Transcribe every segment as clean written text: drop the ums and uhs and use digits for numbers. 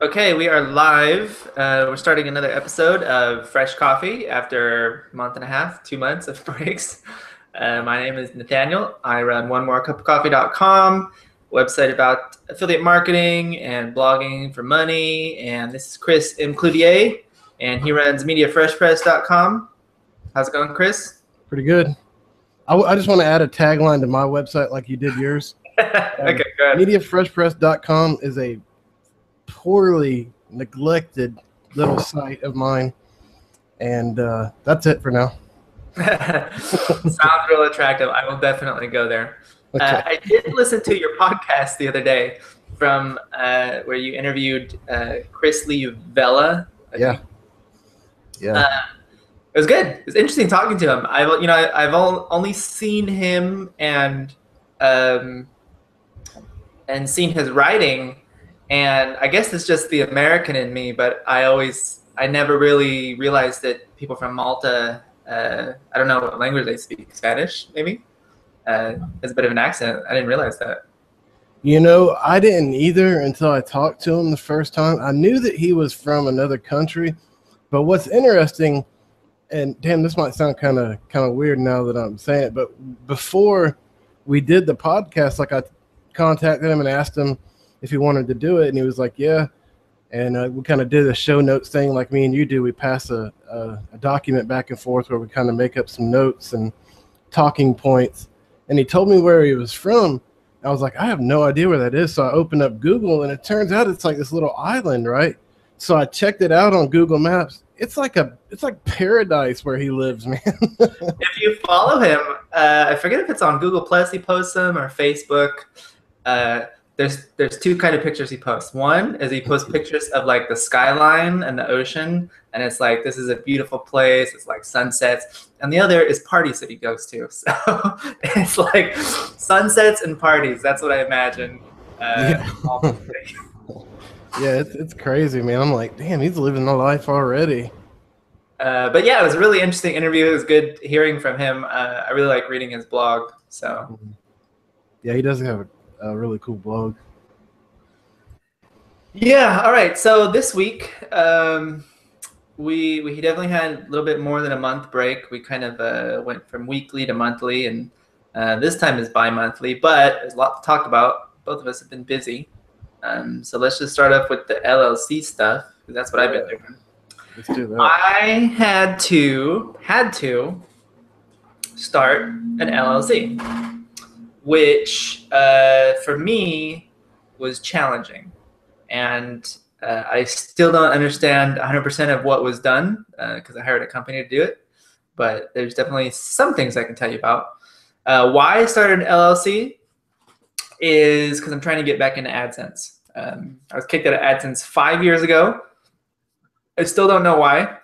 Okay, we are live. We're starting another episode of Fresh Coffee after a month and a half, 2 months of breaks. My name is Nathaniel. I run onemorechupofcoffee.com, website about affiliate marketing and blogging for money. And this is Chris M. Cloutier, and he runs mediafreshpress.com. How's it going, Chris? Pretty good. I just want to add a tagline to my website like you did yours. Okay, go ahead. Mediafreshpress.com is a poorly neglected little site of mine. And that's it for now. Sounds real attractive. I will definitely go there. Okay. I did listen to your podcast the other day from where you interviewed Chris Lee Vela. Yeah. It was good. It was interesting talking to him. I've only seen him and seen his writing, and I guess it's just the American in me. But I never really realized that people from Malta. I don't know what language they speak. Spanish, maybe. Has a bit of an accent. I didn't realize that. You know, I didn't either until I talked to him the first time. I knew that he was from another country, but what's interesting, and damn, this might sound kind of weird now that I'm saying it, but before we did the podcast, like I contacted him and asked him if he wanted to do it, and he was like, yeah. And we kind of did a show notes thing like me and you do. We pass a document back and forth where we kind of make up some notes and talking points. And he told me where he was from. I was like, I have no idea where that is. So I opened up Google, and it turns out it's like this little island, right? So I checked it out on Google Maps. It's like paradise where he lives, man. If you follow him, I forget if it's on Google Plus he posts them or Facebook. There's two kind of pictures he posts. One is he posts pictures of like the skyline and the ocean, and it's like, this is a beautiful place. It's like sunsets. And the other is parties that he goes to. So it's like sunsets and parties. That's what I imagine. Yeah. Yeah, it's crazy, man. I'm like, damn, he's living a life already. But yeah, it was a really interesting interview. It was good hearing from him. I really like reading his blog. So yeah, he does have a really cool blog. Yeah. All right. So this week, we definitely had a little bit more than a month break. We kind of went from weekly to monthly, and this time is bi-monthly. But there's a lot to talk about. Both of us have been busy. So let's just start off with the LLC stuff, because that's what I've been doing. Let's do that. I had to start an LLC, which for me was challenging. And I still don't understand 100% of what was done because I hired a company to do it. But there's definitely some things I can tell you about. Why I started an LLC is because I'm trying to get back into AdSense. I was kicked out of AdSense 5 years ago. I still don't know why.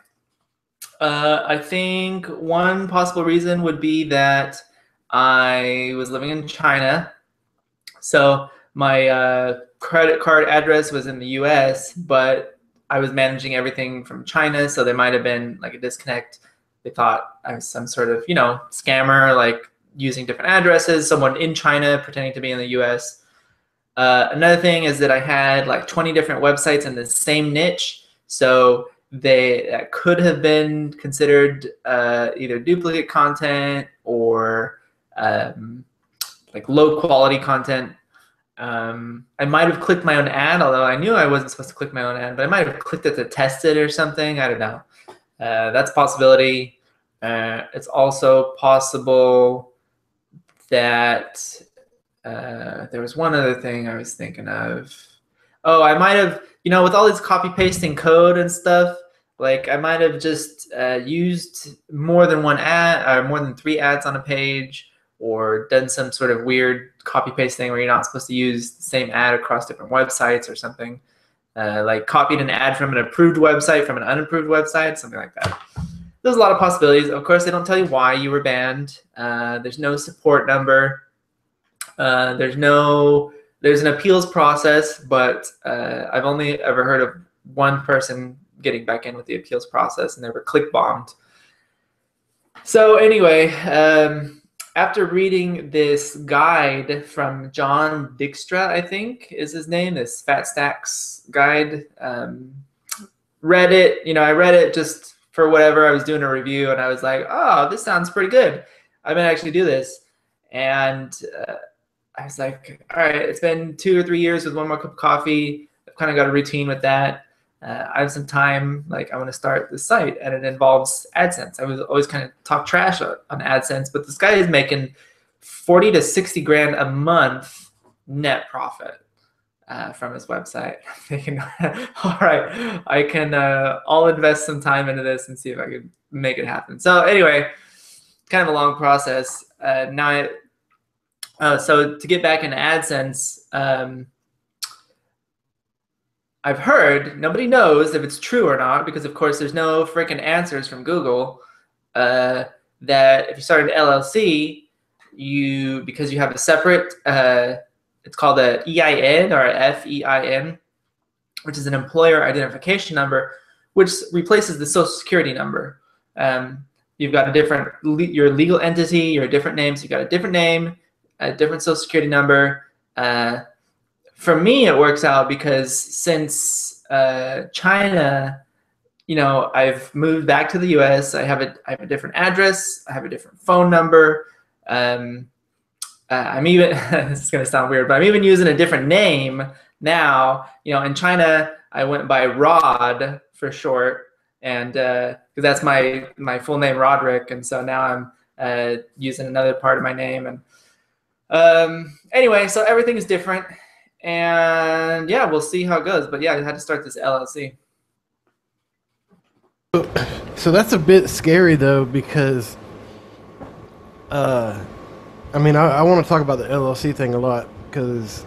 I think one possible reason would be that I was living in China. So my credit card address was in the US, but I was managing everything from China. So there might have been like a disconnect. They thought I was some sort of, scammer, like using different addresses, someone in China pretending to be in the US. Another thing is that I had like 20 different websites in the same niche. So that could have been considered either duplicate content or like low quality content. I might have clicked my own ad, although I knew I wasn't supposed to click my own ad, but I might have clicked it to test it or something. I don't know. That's a possibility. It's also possible that there was one other thing I was thinking of. Oh, I might have, with all this copy pasting code and stuff, like I might have just used more than one ad or more than 3 ads on a page, or done some sort of weird copy paste thing where you're not supposed to use the same ad across different websites or something. Like copied an ad from an approved website from an unapproved website, something like that. There's a lot of possibilities. Of course, they don't tell you why you were banned. There's no support number. There's an appeals process, but I've only ever heard of one person getting back in with the appeals process, and they were click bombed. So anyway, after reading this guide from John Dykstra, I think is his name, this Fat Stacks guide, read it. I read it just for whatever. I was doing a review, and I was like, oh, this sounds pretty good. I might actually do this. And I was like, all right, it's been 2 or 3 years with one more cup of coffee. I've kind of got a routine with that. I have some time, like I want to start this site, and it involves AdSense. I was always kind of talk trash on AdSense, but this guy is making 40 to 60 grand a month net profit from his website. I'm thinking, all right, I can, I'll invest some time into this and see if I can make it happen. So anyway, kind of a long process. So to get back into AdSense, I've heard, nobody knows if it's true or not, because of course there's no freaking answers from Google, that if you start an LLC, because you have a separate, it's called a EIN or a FEIN, which is an employer identification number, which replaces the Social Security number. You've got you're a legal entity, you're a different name, so you've got a different name, a different Social Security number. For me, it works out because since China, I've moved back to the U.S. I have a different address. I have a different phone number. I'm even this is gonna sound weird, but I'm even using a different name now. In China, I went by Rod for short, and because that's my full name, Roderick, and so now I'm using another part of my name. And anyway, so everything is different. And yeah, we'll see how it goes. But yeah, I had to start this LLC. So that's a bit scary though, because I want to talk about the LLC thing a lot because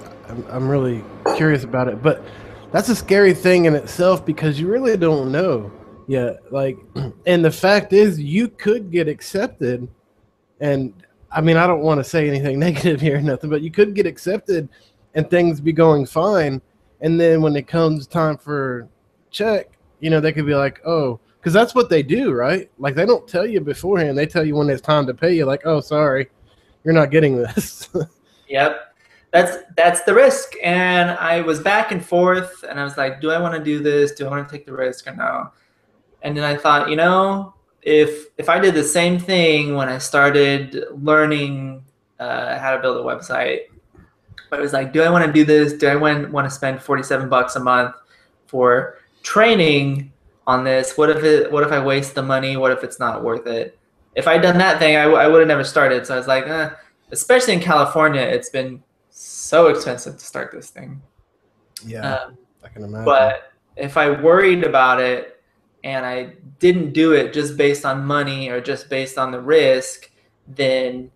I'm really curious about it. But that's a scary thing in itself because you really don't know yet. And the fact is, you could get accepted, and I don't want to say anything negative here or nothing, but you could get accepted and things be going fine, and then when it comes time for check, they could be like, oh, because that's what they do, right? Like, they don't tell you beforehand. They tell you when it's time to pay you, like, oh, sorry, you're not getting this. Yep, that's the risk. And I was back and forth, and I was like, do I want to do this? Do I want to take the risk or no? And then I thought, if I did the same thing when I started learning how to build a website, but it was like, do I want to do this? Do I want to spend $47 a month for training on this? What if I waste the money? What if it's not worth it? If I'd done that thing, I would have never started. So I was like, especially in California, it's been so expensive to start this thing. Yeah, I can imagine. But if I worried about it and I didn't do it just based on money or just based on the risk, then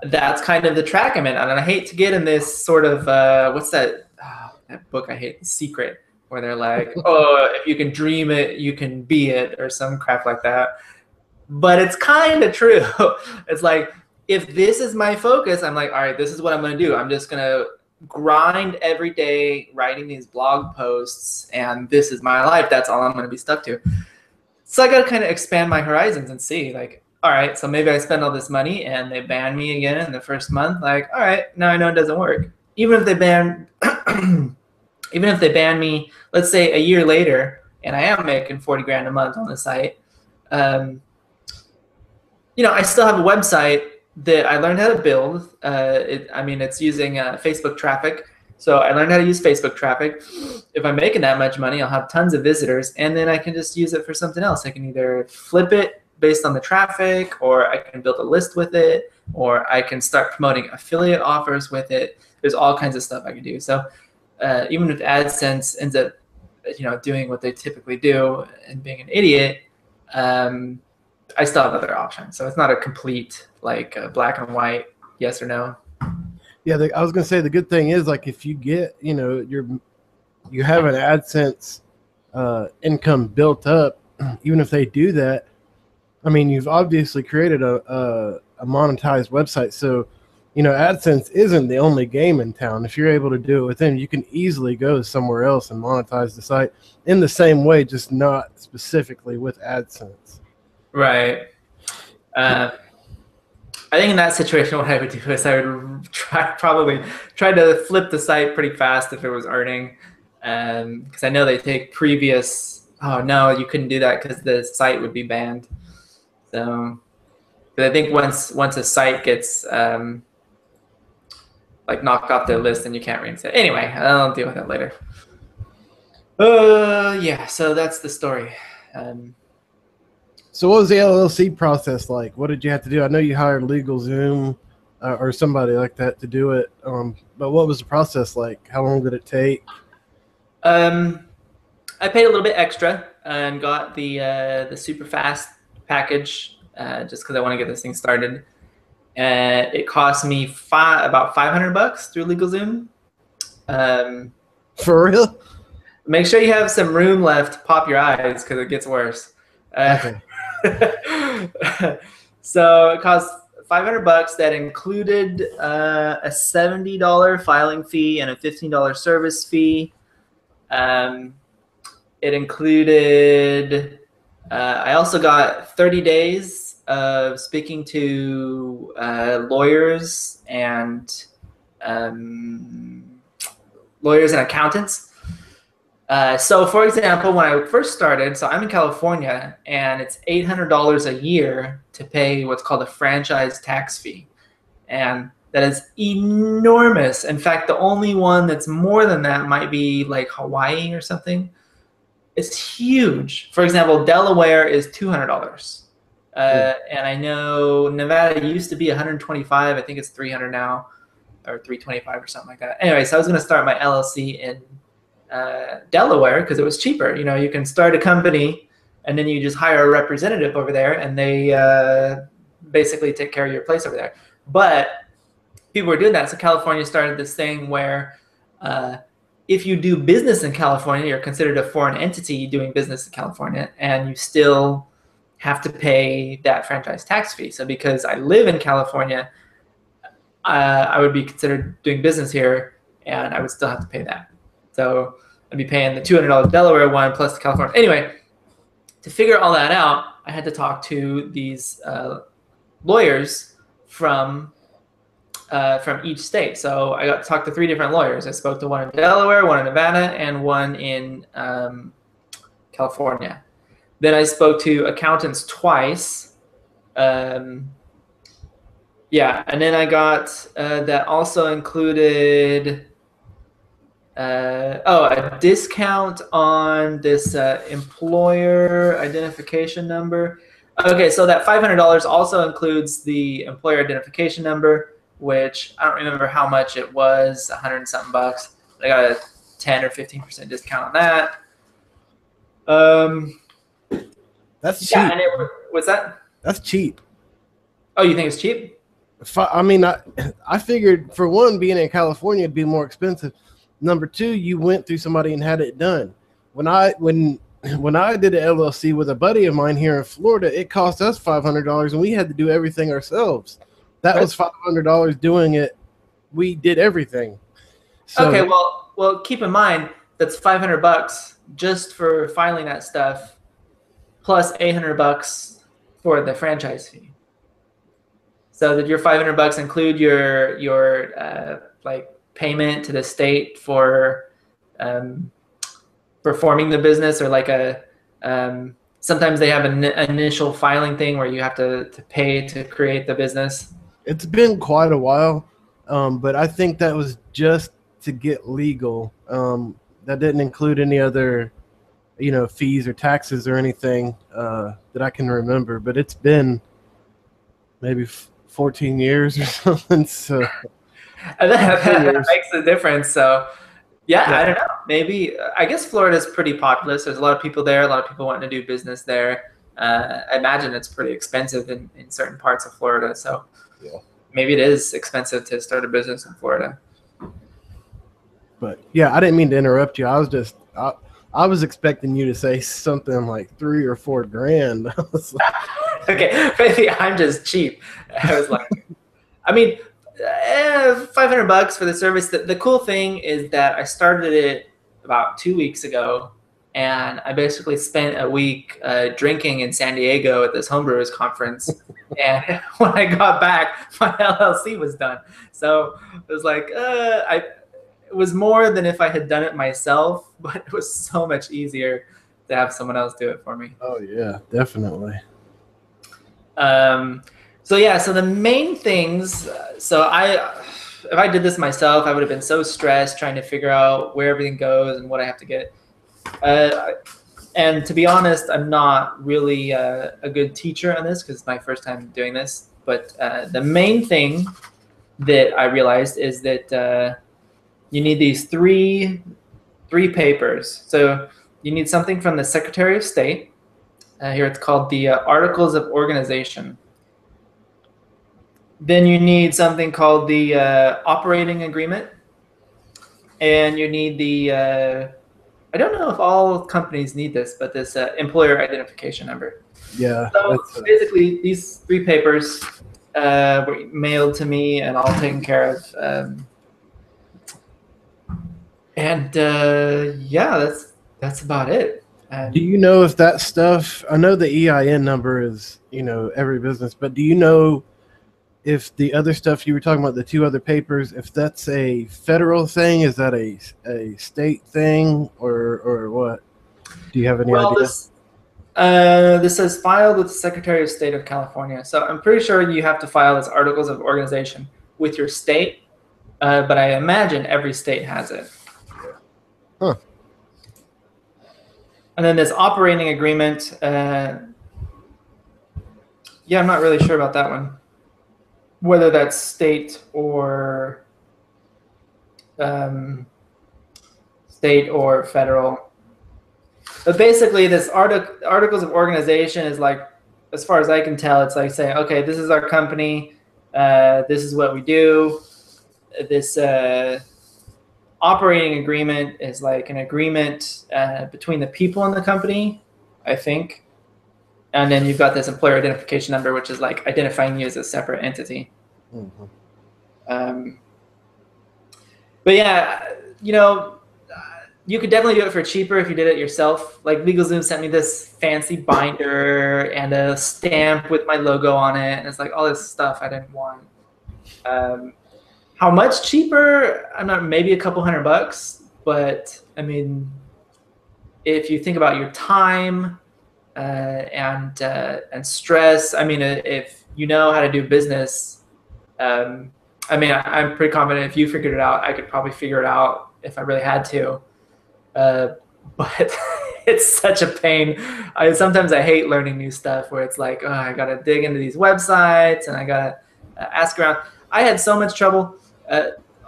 that's kind of the track I'm in. And I hate to get in this sort of, what's that book I hate, The Secret, where they're like, oh, if you can dream it, you can be it, or some crap like that. But it's kind of true. It's like, if this is my focus, I'm like, all right, this is what I'm going to do. I'm just going to grind every day writing these blog posts, and this is my life. That's all I'm going to be stuck to. So I got to kind of expand my horizons and see, like, all right, so maybe I spend all this money and they ban me again in the first month. Like, all right, now I know it doesn't work. Even if they ban me, let's say a year later, and I am making 40 grand a month on the site, I still have a website that I learned how to build. It's using Facebook traffic. So I learned how to use Facebook traffic. If I'm making that much money, I'll have tons of visitors, and then I can just use it for something else. I can either flip it based on the traffic, or I can build a list with it, or I can start promoting affiliate offers with it. There's all kinds of stuff I can do. So even if AdSense ends up, doing what they typically do and being an idiot, I still have other options. So it's not a complete black and white yes or no. Yeah, I was gonna say the good thing is, like, if you get, you have an AdSense income built up, even if they do that, you've obviously created a monetized website. So, AdSense isn't the only game in town. If you're able to do it with them, you can easily go somewhere else and monetize the site in the same way, just not specifically with AdSense. Right. I think in that situation, what I would do is I would probably try to flip the site pretty fast if it was earning, because I know they take previous. Oh no, you couldn't do that because the site would be banned. So, but I think once a site gets like knocked off their list, then you can't reinstate. Anyway, I'll deal with that later. Yeah. So that's the story. So what was the LLC process like? What did you have to do? I know you hired LegalZoom or somebody like that to do it, but what was the process like? How long did it take? I paid a little bit extra and got the super fast package just because I want to get this thing started. It cost me about $500 through LegalZoom. For real? Make sure you have some room left to pop your eyes because it gets worse. Okay. So it cost $500. That included a $70 filing fee and a $15 service fee. It included. I also got 30 days of speaking to lawyers and accountants. So, for example, when I first started, so I'm in California, and it's $800 a year to pay what's called a franchise tax fee. And that is enormous. In fact, the only one that's more than that might be like Hawaii or something. It's huge. For example, Delaware is $200. And I know Nevada used to be $125. I think it's $300 now, or $325 or something like that. Anyway, so I was going to start my LLC in Delaware because it was cheaper. You know, you can start a company and then you just hire a representative over there, and they basically take care of your place over there. But people were doing that, so California started this thing where if you do business in California, you're considered a foreign entity doing business in California, and you still have to pay that franchise tax fee. So because I live in California, I would be considered doing business here, and I would still have to pay that. So I'd be paying the $200 Delaware one plus the California. Anyway, to figure all that out, I had to talk to these lawyers from each state. So I got to talk to 3 different lawyers. I spoke to one in Delaware, one in Nevada, and one in California. Then I spoke to accountants twice. Yeah, and then I got that also included a discount on this employer identification number. Okay, so that $500 also includes the employer identification number, which I don't remember how much it was, $100 and something bucks. I got a 10 or 15% discount on that. That's cheap. Yeah, and what's that? That's cheap. Oh, you think it's cheap? I mean, I figured for one, being in California, it'd be more expensive. Number 2, you went through somebody and had it done. When I did an LLC with a buddy of mine here in Florida, it cost us $500, and we had to do everything ourselves. That was $500 doing it. We did everything. So, okay, well, keep in mind that's $500 just for filing that stuff, plus $800 for the franchise fee. So did your $500 include your like payment to the state for performing the business, or like a sometimes they have an initial filing thing where you have to pay to create the business? It's been quite a while, but I think that was just to get legal. That didn't include any other, fees or taxes or anything that I can remember. But it's been maybe 14 years or something. So that makes a difference. So yeah, I don't know. Maybe, I guess Florida's pretty populous. There's a lot of people there. A lot of people wanting to do business there. I imagine it's pretty expensive in certain parts of Florida. So yeah, maybe it is expensive to start a business in Florida. But yeah, I didn't mean to interrupt you. I was expecting you to say something like $3 or $4 grand. I was like, okay, maybe I'm just cheap. I was like, I mean, $500 for the service. The cool thing is that I started it about 2 weeks ago, And I basically spent a week drinking in San Diego at this homebrewers conference. And when I got back, my LLC was done. So it was like, it was more than if I had done it myself, but it was so much easier to have someone else do it for me. Oh yeah, definitely. So yeah, so the main things, if I did this myself, I would have been so stressed trying to figure out where everything goes and what I have to get. And to be honest, I'm not really a good teacher on this because it's my first time doing this. But the main thing that I realized is that you need these three papers. So you need something from the Secretary of State. Here it's called the Articles of Organization. Then you need something called the Operating Agreement. And you need the, I don't know if all companies need this, but this Employer Identification Number. Yeah. So basically, these three papers were mailed to me and all taken care of. Yeah, that's about it. Do you know if that stuff, I know the EIN number is, every business, but do you know if the other stuff you were talking about, the two other papers, if that's a federal thing, is that a state thing or what? Do you have any idea? This says filed with the Secretary of State of California. So I'm pretty sure you have to file as Articles of Organization with your state, but I imagine every state has it. Huh. And then this operating agreement, yeah, I'm not really sure about that one. Whether that's state or federal. But basically, this Articles of Organization is like, as far as I can tell, it's like saying, okay, this is our company, this is what we do. This operating agreement is like an agreement between the people in the company, I think. And then you've got this Employer Identification Number, which is like identifying you as a separate entity. Mm-hmm. But yeah, you could definitely do it for cheaper if you did it yourself. Like LegalZoom sent me this fancy binder and a stamp with my logo on it. And it's like all this stuff I didn't want. How much cheaper? I'm not, maybe a couple $100, but I mean, if you think about your time and stress, I mean, if you know how to do business, I mean, I'm pretty confident if you figured it out, I could probably figure it out if I really had to. But it's such a pain. Sometimes I hate learning new stuff where it's like, oh, I got to dig into these websites and I got to ask around. I had so much trouble.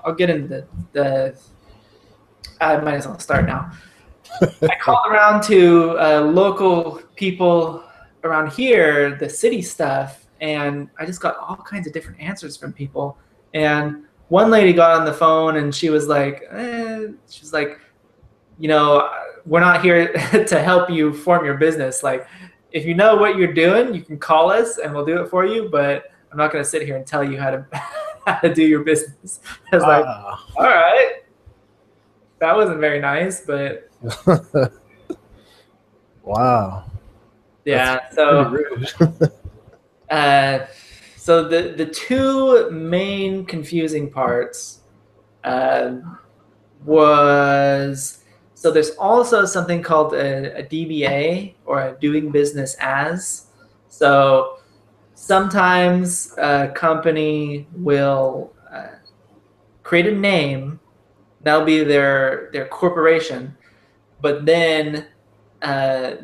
I'll get into I might as well start now. I called around to local people around here, the city stuff, and I just got all kinds of different answers from people. And one lady got on the phone and she was like, we're not here to help you form your business. Like, if you know what you're doing, you can call us and we'll do it for you. But I'm not going to sit here and tell you how to do your business. I was like, all right, that wasn't very nice, but wow. Yeah. So, so the two main confusing parts was, so there's also something called a DBA, or a doing business as. So sometimes a company will create a name, that'll be their corporation, but then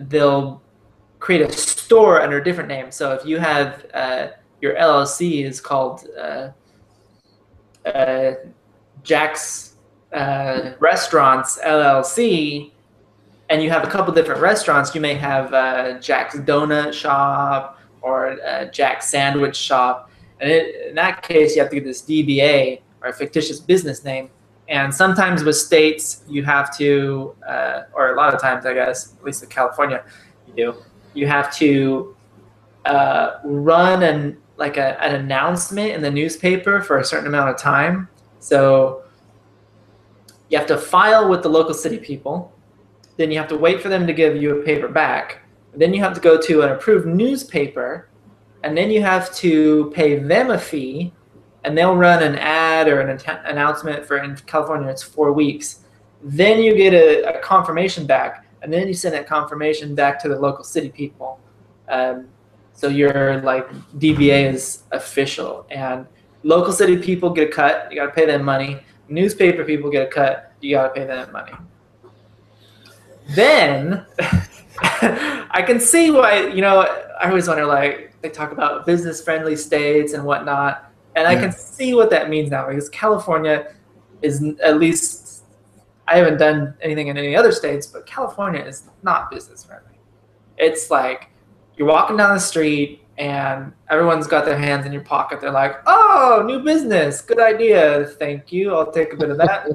they'll create a store under a different name. So if you have your LLC is called Jack's Restaurants LLC, and you have a couple different restaurants, you may have Jack's Donut Shop or Jack's Sandwich Shop. And in that case, you have to get this DBA, or a fictitious business name. And sometimes with states, you have to, or a lot of times, I guess, at least in California, you have to run an announcement in the newspaper for a certain amount of time. So you have to file with the local city people. then you have to wait for them to give you a paper back. Then you have to go to an approved newspaper, and then you have to pay them a fee, and they'll run an ad or an announcement for, in California, it's 4 weeks. Then you get a confirmation back, and then you send that confirmation back to the local city people. So your like DBA is official, and local city people get a cut. You got to pay them money. Newspaper people get a cut. You got to pay them money. Then I can see why, you know, I always wonder, like, they talk about business-friendly states and whatnot, and I can see what that means now, because California is, at least, I haven't done anything in any other states, but California is not business-friendly. It's like you're walking down the street and everyone's got their hands in your pocket. They're like, oh, new business, good idea, thank you, I'll take a bit of that.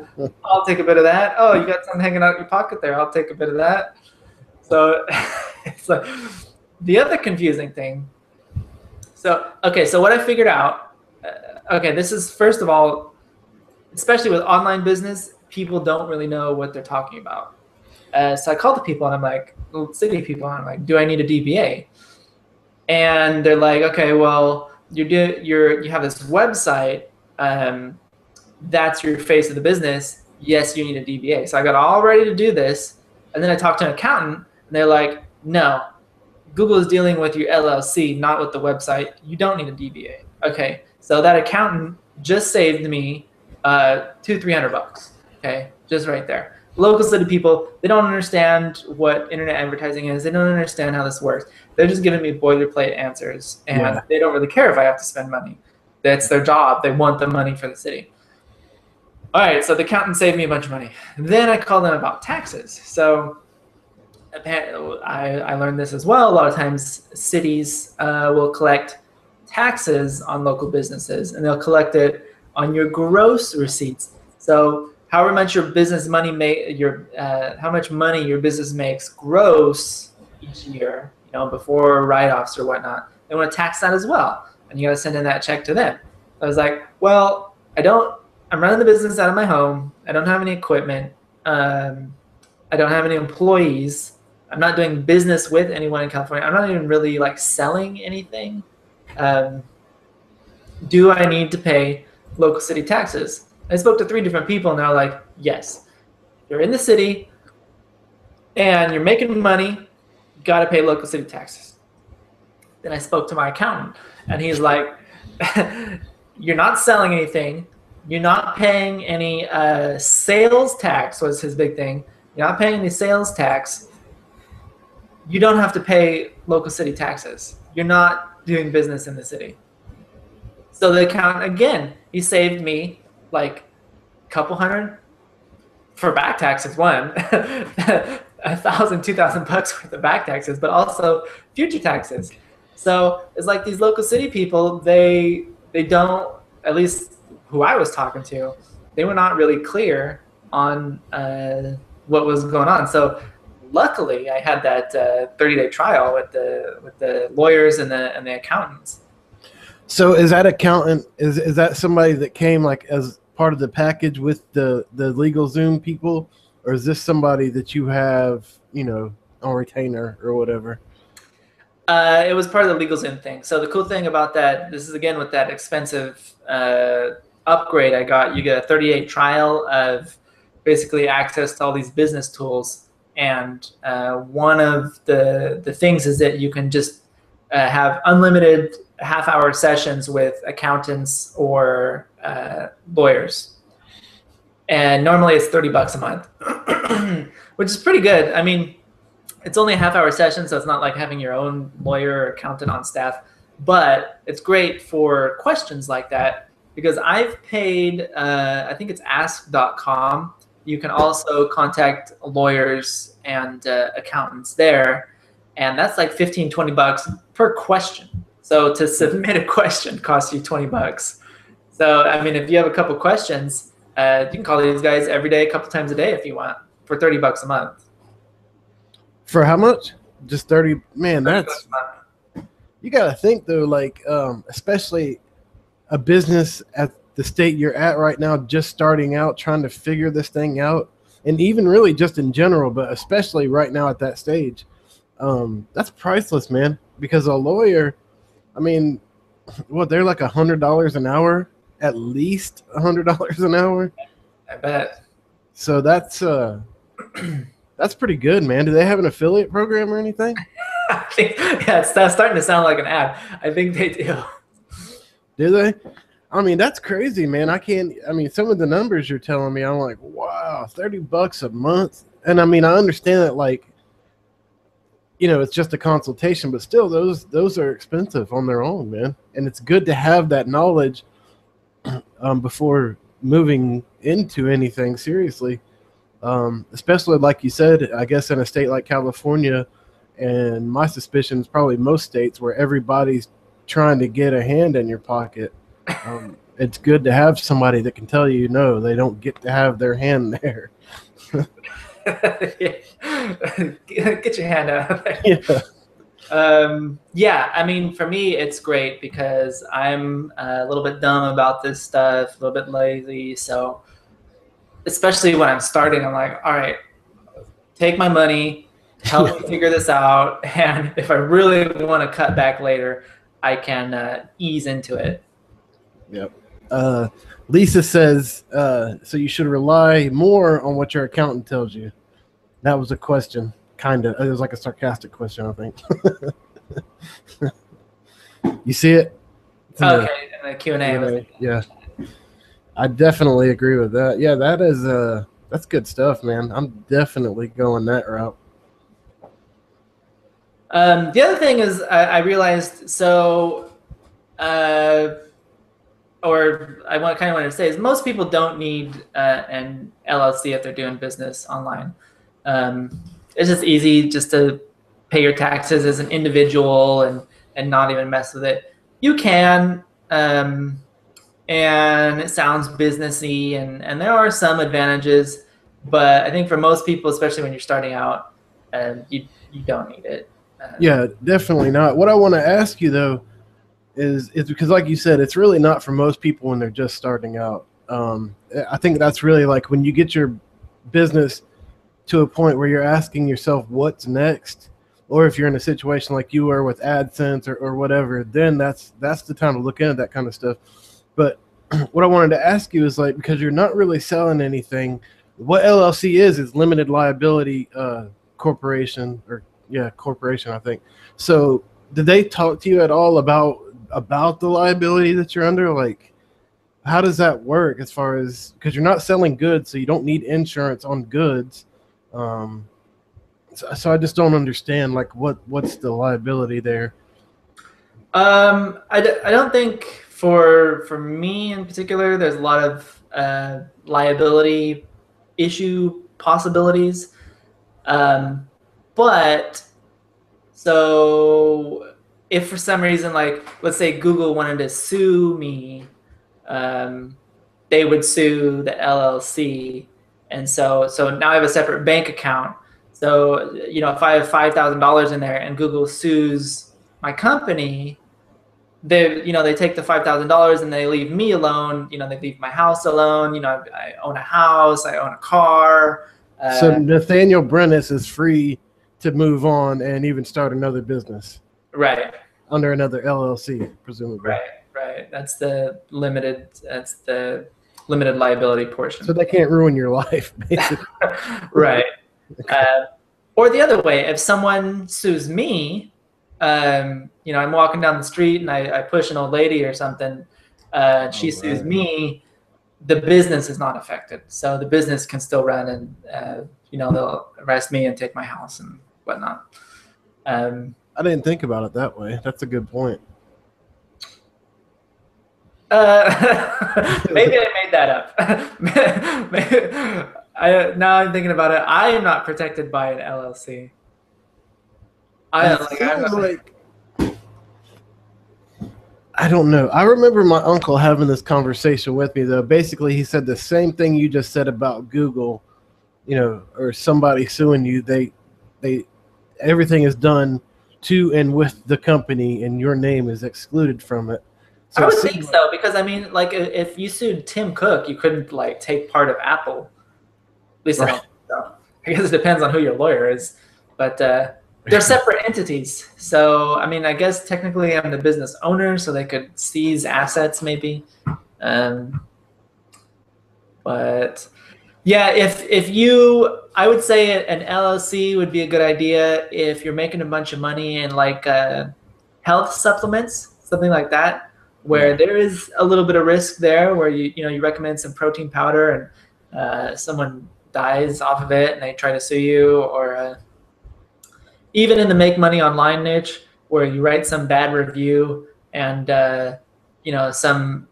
I'll take a bit of that. Oh, you got something hanging out your pocket there, I'll take a bit of that. So it's like the other confusing thing. So, okay, so what I figured out, okay, this is, first of all, especially with online business, people don't really know what they're talking about. So I called the people and I'm like, city people, and I'm like, do I need a DBA? And they're like, okay, well, you have this website, that's your face of the business. Yes, you need a DBA. So I got all ready to do this, and then I talked to an accountant, and they're like, no, Google is dealing with your LLC, not with the website. You don't need a DBA. Okay, so that accountant just saved me $200-300. Okay, just right there. Local city people, they don't understand what internet advertising is. They don't understand how this works. They're just giving me boilerplate answers, and they don't really care if I have to spend money. That's their job. They want the money for the city. All right, so the accountant saved me a bunch of money. Then I called them about taxes. So I learned this as well. A lot of times cities will collect taxes on local businesses, and they'll collect it on your gross receipts. So however much your business money how much money your business makes gross each year, you know, before write-offs or whatnot, they want to tax that as well, and you got to send in that check to them. I was like, well, I'm running the business out of my home. I don't have any equipment. I don't have any employees. I'm not doing business with anyone in California. I'm not even really like selling anything. Do I need to pay local city taxes? I spoke to 3 different people, and they're like, yes, you're in the city and you're making money, you got to pay local city taxes. Then I spoke to my accountant, and he's like, you're not selling anything. You're not paying any sales tax, was his big thing. You're not paying any sales tax. You don't have to pay local city taxes. You're not doing business in the city. So the accountant, again, he saved me like a couple hundred for back taxes, one, $1,000, $2,000 worth of back taxes, but also future taxes. So it's like these local city people, they don't, at least who I was talking to, they were not really clear on what was going on. So luckily I had that 30-day trial with the lawyers and the accountants. So is that accountant, is that somebody that came like as part of the package with the LegalZoom people, or is this somebody that you have, you know, on retainer or whatever? It was part of the LegalZoom thing. So the cool thing about that, this is again with that expensive upgrade I got, you get a 30-day trial of basically access to all these business tools. And one of the things is that you can just have unlimited half-hour sessions with accountants or lawyers. And normally it's $30 a month, which is pretty good. I mean, it's only a half-hour session, so it's not like having your own lawyer or accountant on staff. But it's great for questions like that, because I've paid, I think it's ask.com. You can also contact lawyers and accountants there. And that's like $15-20 per question. So to submit a question costs you $20. So, I mean, if you have a couple questions, you can call these guys every day, a couple times a day if you want, for $30 a month. For how much? Just 30? Man, that's, you got to think though, like, especially a business at the state you're at right now, just starting out, trying to figure this thing out. and even really just in general, but especially right now at that stage, that's priceless, man. Because a lawyer, I mean, what, they're like $100 an hour, at least $100 an hour. I bet. So that's pretty good, man. Do they have an affiliate program or anything? I think, yeah, it's starting to sound like an ad. I think they do. Do they? I mean, that's crazy, man. I mean, some of the numbers you're telling me, I'm like, wow, $30 a month. And I mean, I understand that, like, you know, it's just a consultation, but still those are expensive on their own, man. And it's good to have that knowledge before moving into anything seriously. Especially like you said, I guess in a state like California, and my suspicion is probably most states where everybody's trying to get a hand in your pocket. It's good to have somebody that can tell you, no, they don't get to have their hand there. Get your hand out of there. Yeah. Yeah, I mean, for me, it's great because I'm a little bit dumb about this stuff, a little bit lazy. So especially when I'm starting, I'm like, all right, take my money, help me figure this out. And if I really want to cut back later, I can ease into it. Yep. Lisa says, so you should rely more on what your accountant tells you. That was a question, kind of. It was like a sarcastic question, I think. You see it? Okay, in the Q&A. Yeah. I definitely agree with that. Yeah, that's good stuff, man. I'm definitely going that route. The other thing is I realized, so, or I kind of want to say is most people don't need an LLC if they're doing business online. It's just easy just to pay your taxes as an individual and not even mess with it. You can, and it sounds businessy, and there are some advantages, but I think for most people, especially when you're starting out, you don't need it. Yeah, definitely not. What I want to ask you though is because, like you said, it's really not for most people when they're just starting out. I think that's really like when you get your business to a point where you're asking yourself what's next, or if you're in a situation like you were with AdSense or whatever, then that's the time to look into that kind of stuff. But what I wanted to ask you is, like, because you're not really selling anything, what LLC is limited liability corporation, corporation, I think. So did they talk to you at all about the liability that you're under? Like, how does that work as far as, because you're not selling goods, so you don't need insurance on goods. So I just don't understand, like, what's the liability there? I don't think for me in particular, there's a lot of liability issue possibilities. But so if for some reason, like, let's say Google wanted to sue me, they would sue the LLC. And so now I have a separate bank account. So, you know, if I have $5,000 in there and Google sues my company, they take the $5,000 and they leave me alone. You know, they leave my house alone. You know, I own a house, I own a car. So Nathaniel Brennis is free to move on and even start another business. Right. Under another LLC, presumably. Right. That's the limited liability portion. So they can't ruin your life, basically. Right. Or the other way, if someone sues me, you know, I'm walking down the street and I push an old lady or something, she sues me, the business is not affected. So the business can still run, and you know, they'll arrest me and take my house and whatnot. I didn't think about it that way. That's a good point. Maybe I made that up. Now I'm thinking about it. I am not protected by an LLC. I don't know. I remember my uncle having this conversation with me, though. Basically, he said the same thing you just said about Google, you know, or somebody suing you. Everything is done to and with the company, and your name is excluded from it. So I would think so, because I mean, like, if you sued Tim Cook, you couldn't, like, take part of Apple. At least I don't I guess it depends on who your lawyer is, but they're separate entities. So, I mean, I guess technically I'm the business owner, so they could seize assets maybe. But yeah, I would say an LLC would be a good idea if you're making a bunch of money in like health supplements, something like that, where there is a little bit of risk there, where you recommend some protein powder and someone dies off of it and they try to sue you, or even in the make money online niche, where you write some bad review and some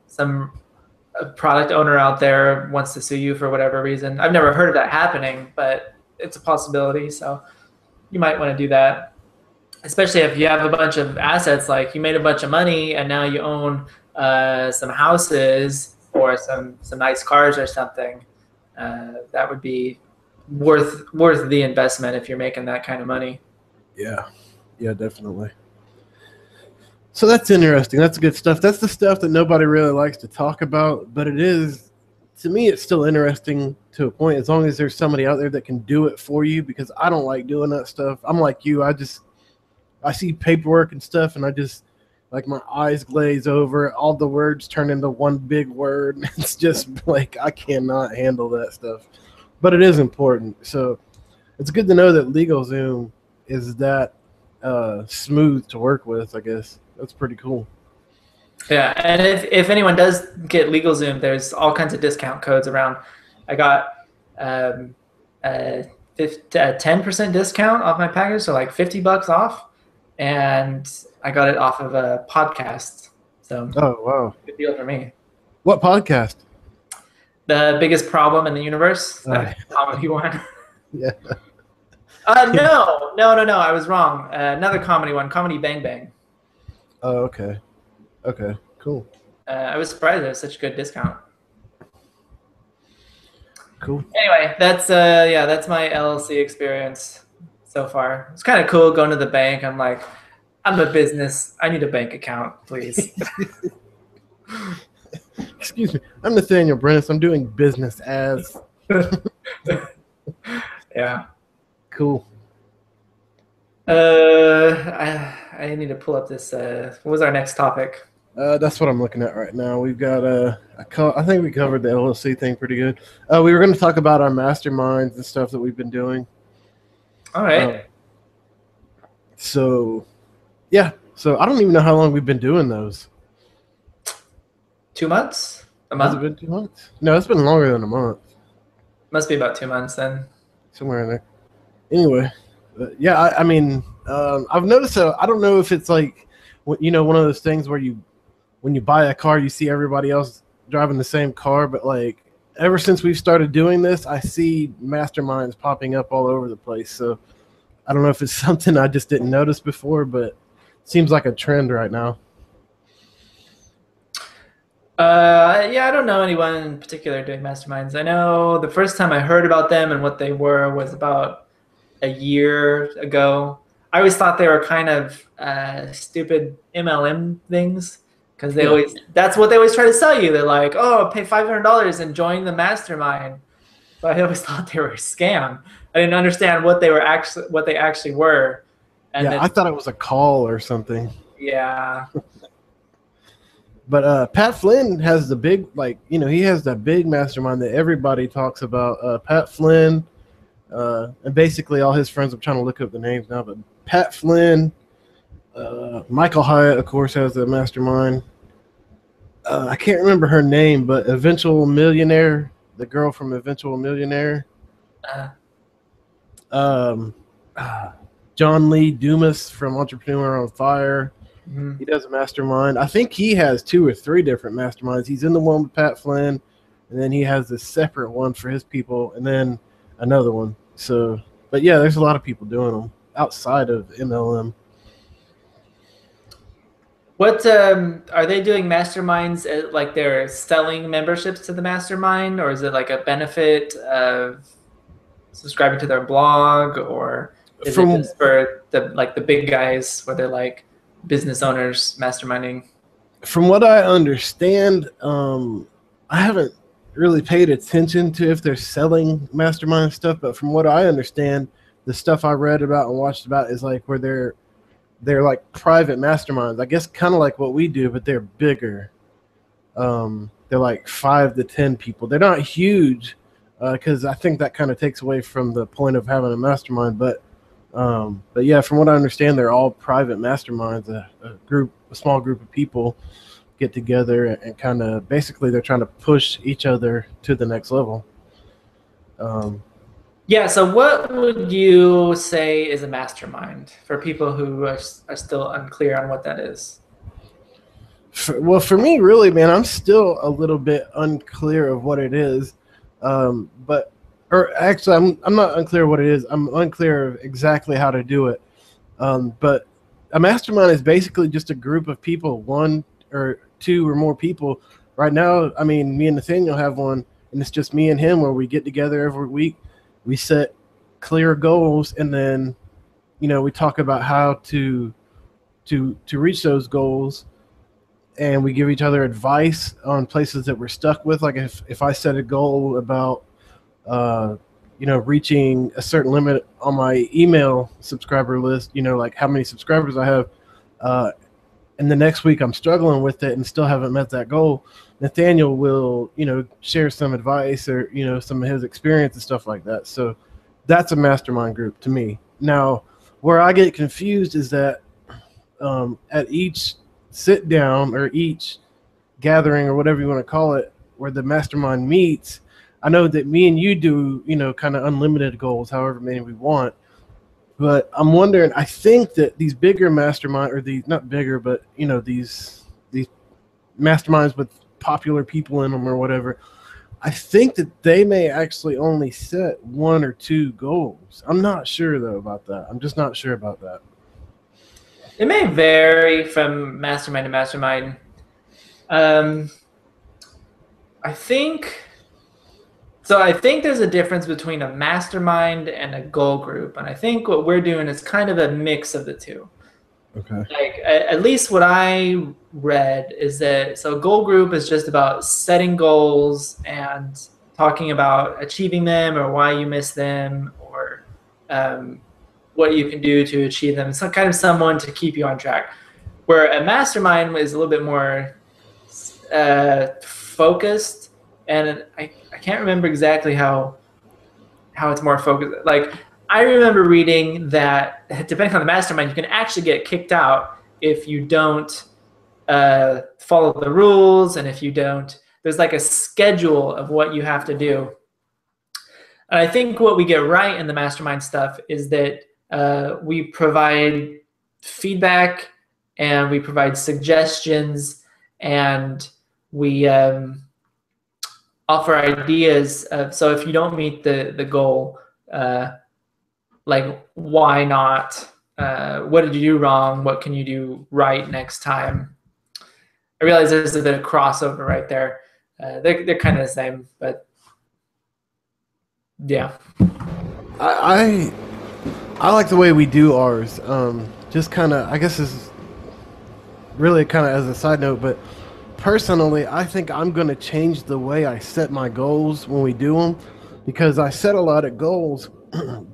product owner out there wants to sue you for whatever reason. I've never heard of that happening, but it's a possibility. So you might want to do that, especially if you have a bunch of assets, like you made a bunch of money and now you own some houses or some nice cars or something. That would be worth the investment if you're making that kind of money. Yeah, definitely. So that's interesting. That's good stuff. That's the stuff that nobody really likes to talk about, but it is, to me, it's still interesting to a point, as long as there's somebody out there that can do it for you, because I don't like doing that stuff. I'm like you. I see paperwork and stuff, and I just, like, my eyes glaze over. All the words turn into one big word. It's just like, I cannot handle that stuff. But it is important. So it's good to know that LegalZoom is that smooth to work with, I guess. That's pretty cool. Yeah, and if anyone does get LegalZoom, there's all kinds of discount codes around. I got a 10% discount off my package, so like $50 off, and I got it off of a podcast. So wow, good deal for me. What podcast? The Biggest Problem in the Universe, that comedy one. Yeah. No, I was wrong. Another comedy one, Comedy Bang Bang. Oh, okay, cool. I was surprised it was such a good discount. Cool. Anyway, that's my LLC experience so far. It's kind of cool going to the bank. I'm like, I'm a business. I need a bank account, please. Excuse me. I'm Nathaniel Brennis. I'm doing business as. Yeah. Cool. I need to pull up this. What was our next topic? That's what I'm looking at right now. We've got I think we covered the LLC thing pretty good. We were going to talk about our masterminds and stuff that we've been doing. All right. So I don't even know how long we've been doing those. 2 months? A month? Has it been 2 months? No, it's been longer than a month. Must be about 2 months then. Somewhere in there. Anyway, I mean, I've noticed. I don't know if it's like, one of those things where when you buy a car, you see everybody else driving the same car, but like ever since we've started doing this, I see masterminds popping up all over the place. So I don't know if it's something I just didn't notice before, but it seems like a trend right now. I don't know anyone in particular doing masterminds. I know the first time I heard about them and what they were was about a year ago. I always thought they were kind of stupid MLM things, because that's what they always try to sell you. They're like, oh, pay $500 and join the mastermind. But I always thought they were a scam. I didn't understand what they actually were. And I thought it was a call or something. Yeah. But Pat Flynn has the big, he has that big mastermind that everybody talks about. Pat Flynn, and basically all his friends, I'm trying to look up the names now, but Pat Flynn, Michael Hyatt, of course, has the mastermind. I can't remember her name, but Eventual Millionaire, the girl from Eventual Millionaire. John Lee Dumas from Entrepreneur on Fire. Mm-hmm. He does a mastermind. I think he has 2 or 3 different masterminds. He's in the one with Pat Flynn, and then he has a separate one for his people, and then another one. So, but yeah, there's a lot of people doing them outside of MLM. What are they doing masterminds? Like they're selling memberships to the mastermind, or is it like a benefit of subscribing to their blog, or is it just for the big guys where they're like business owners masterminding? From what I understand, I haven't really paid attention to if they're selling mastermind stuff, but from what I understand, the stuff I read about and watched about is like where they're like private masterminds. I guess kind of like what we do, but they're bigger. They're like 5 to 10 people. They're not huge because I think that kind of takes away from the point of having a mastermind. But yeah, from what I understand, they're all private masterminds. A small group of people get together and kind of basically they're trying to push each other to the next level. Yeah. So what would you say is a mastermind for people who are still unclear on what that is? For me, really, man, I'm still a little bit unclear of what it is. Or actually, I'm not unclear what it is. I'm unclear of exactly how to do it. But a mastermind is basically just a group of people, 1 or 2 or more people. Right now, I mean, me and Nathaniel have one, and it's just me and him where we get together every week. We set clear goals, and then, we talk about how to reach those goals. And we give each other advice on places that we're stuck with. Like if I set a goal about, reaching a certain limit on my email subscriber list, like how many subscribers I have, and the next week I'm struggling with it and still haven't met that goal, Nathaniel will, share some advice or, some of his experience and stuff like that. So that's a mastermind group to me. Now, where I get confused is that at each sit down or each gathering or whatever you want to call it, where the mastermind meets, I know that me and you do, kind of unlimited goals, however many we want. But I'm wondering, I think that these bigger mastermind, or these not bigger, but these masterminds with popular people in them or whatever, I think that they may actually only set 1 or 2 goals. I'm not sure though about that. I'm just not sure about that. It may vary from mastermind to mastermind. I think there's a difference between a mastermind and a goal group. And I think what we're doing is kind of a mix of the two. Okay. Like at least what I read is that, so a goal group is just about setting goals and talking about achieving them or why you miss them or what you can do to achieve them. It's kind of someone to keep you on track. Where a mastermind is a little bit more focused, and I can't remember exactly how it's more focused. Like I remember reading that depending on the mastermind, you can actually get kicked out if you don't follow the rules, and if you don't, there's like a schedule of what you have to do. And I think what we get right in the mastermind stuff is that we provide feedback and we provide suggestions and we offer ideas. So if you don't meet the goal, like why not? What did you do wrong? What can you do right next time? I realize there's a bit of crossover right there. They're kind of the same, but yeah. I like the way we do ours. Just kind of, I guess this is really kind of as a side note, but personally, I think I'm going to change the way I set my goals when we do them, because I set a lot of goals,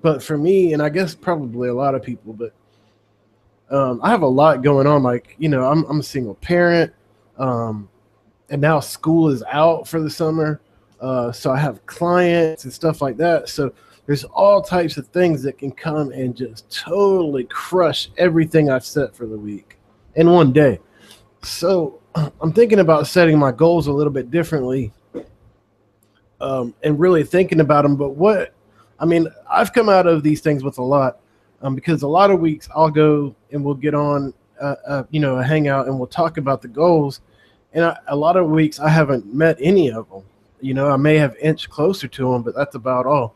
but for me, and I guess probably a lot of people, but I have a lot going on. Like, I'm a single parent, and now school is out for the summer. So I have clients and stuff like that. So there's all types of things that can come and just totally crush everything I've set for the week in one day. So I'm thinking about setting my goals a little bit differently, and really thinking about them. But I've come out of these things with a lot, because a lot of weeks I'll go and we'll get on, a hangout, and we'll talk about the goals. And a lot of weeks I haven't met any of them. I may have inched closer to them, but that's about all.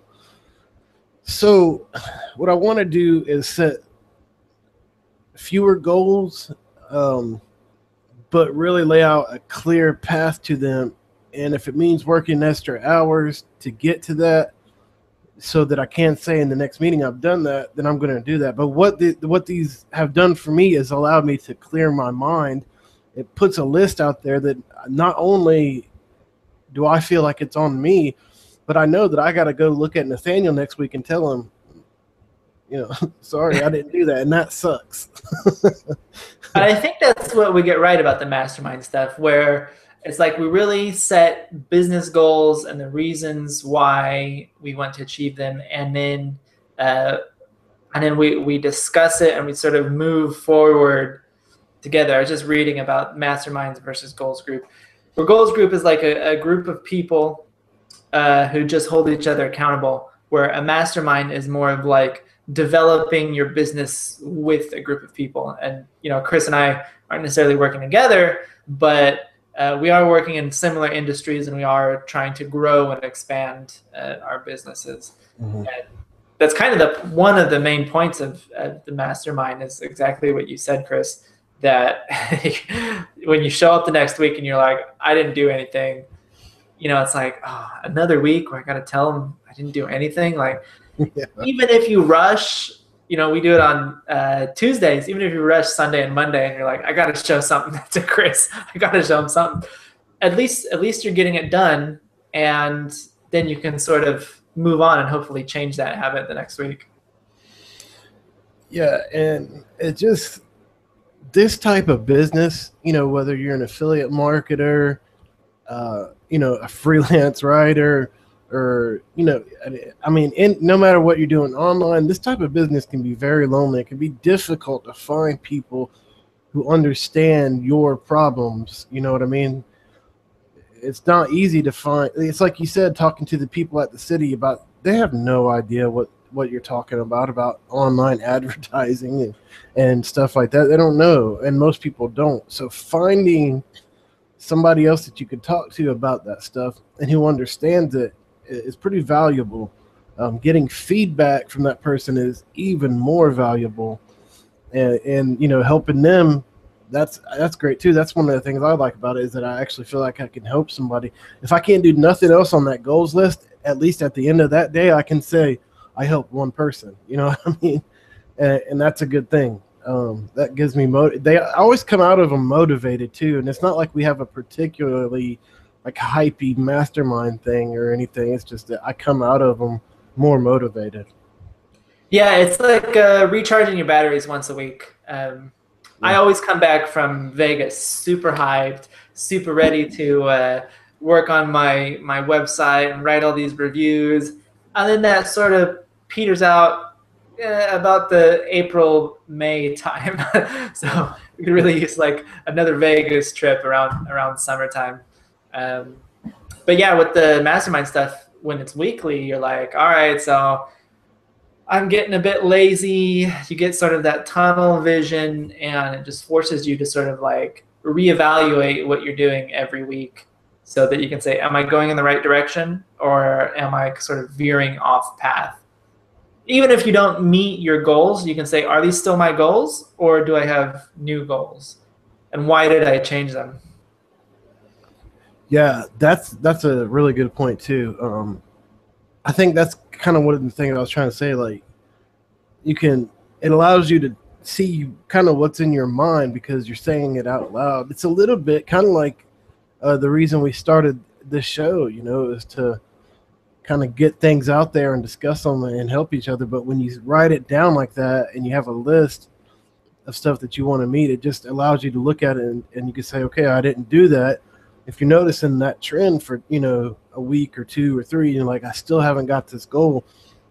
So what I want to do is set fewer goals, but really lay out a clear path to them. And if it means working extra hours to get to that, so that I can say in the next meeting I've done that, then I'm going to do that. But what these have done for me is allowed me to clear my mind. It puts a list out there that not only do I feel like it's on me? But I know that I got to go look at Nathaniel next week and tell him, sorry, I didn't do that. And that sucks. I think that's what we get right about the mastermind stuff, where it's like we really set business goals and the reasons why we want to achieve them. And then we discuss it and we sort of move forward together. I was just reading about masterminds versus goals group. Where goals group is like a group of people who just hold each other accountable, where a mastermind is more of like developing your business with a group of people. And, Chris and I aren't necessarily working together, but we are working in similar industries and we are trying to grow and expand our businesses. Mm-hmm. And that's kind of one of the main points of the mastermind is exactly what you said, Chris, that when you show up the next week and you're like, I didn't do anything, it's like, oh, another week where I got to tell them I didn't do anything. Like, yeah. Even if you rush, we do it on Tuesdays, even if you rush Sunday and Monday and you're like, I got to show something to Chris, I got to show him something. At least you're getting it done, and then you can sort of move on and hopefully change that habit the next week. Yeah, and it just, this type of business, whether you're an affiliate marketer, a freelance writer, or, no matter what you're doing online, this type of business can be very lonely. It can be difficult to find people who understand your problems. You know what I mean? It's not easy to find. It's like you said, talking to the people at the city about, they have no idea what you're talking about online advertising and stuff like that. They don't know, and most people don't. So finding somebody else that you could talk to about that stuff and who understands it is pretty valuable. Getting feedback from that person is even more valuable, and helping them, that's great too. That's one of the things I like about it, is that I actually feel like I can help somebody. If I can't do nothing else on that goals list, at least at the end of that day, I can say I helped one person. You know what I mean? And that's a good thing. That gives me they always come out of them motivated too, and it's not like we have a particularly like hypey mastermind thing or anything. It's just that I come out of them more motivated. Yeah, it's like recharging your batteries once a week. I always come back from Vegas super hyped, super ready to work on my website and write all these reviews, and then that sort of peters out about the April-May time. So we could really use like another Vegas trip around summertime. But yeah, with the mastermind stuff, when it's weekly, you're like, all right, so I'm getting a bit lazy. You get sort of that tunnel vision, and it just forces you to sort of like reevaluate what you're doing every week so that you can say, am I going in the right direction, or am I sort of veering off path? Even if you don't meet your goals, you can say, are these still my goals, or do I have new goals? And why did I change them? Yeah, that's a really good point too. I think that's kind of one of the things I was trying to say. Like, it allows you to see kind of what's in your mind because you're saying it out loud. It's a little bit kind of like the reason we started this show, is to kind of get things out there and discuss them and help each other. But when you write it down like that and you have a list of stuff that you want to meet, it just allows you to look at it and you can say, okay, I didn't do that. If you're noticing that trend for, a week or two or three, you're like, I still haven't got this goal.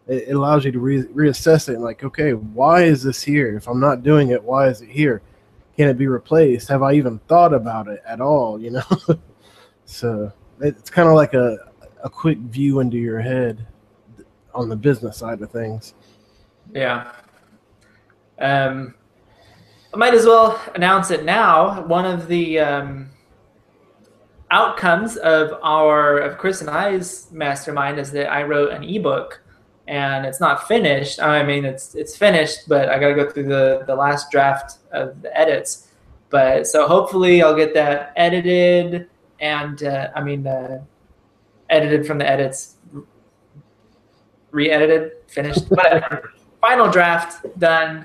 It allows you to reassess it and like, okay, why is this here? If I'm not doing it, why is it here? Can it be replaced? Have I even thought about it at all? So it's kind of like a quick view into your head on the business side of things. Yeah. I might as well announce it now. One of the outcomes of Chris and I's mastermind is that I wrote an ebook, and it's not finished. I mean, it's finished, but I got to go through the last draft of the edits. But so hopefully I'll get that edited and edited from the edits, re-edited, finished, whatever. Final draft done,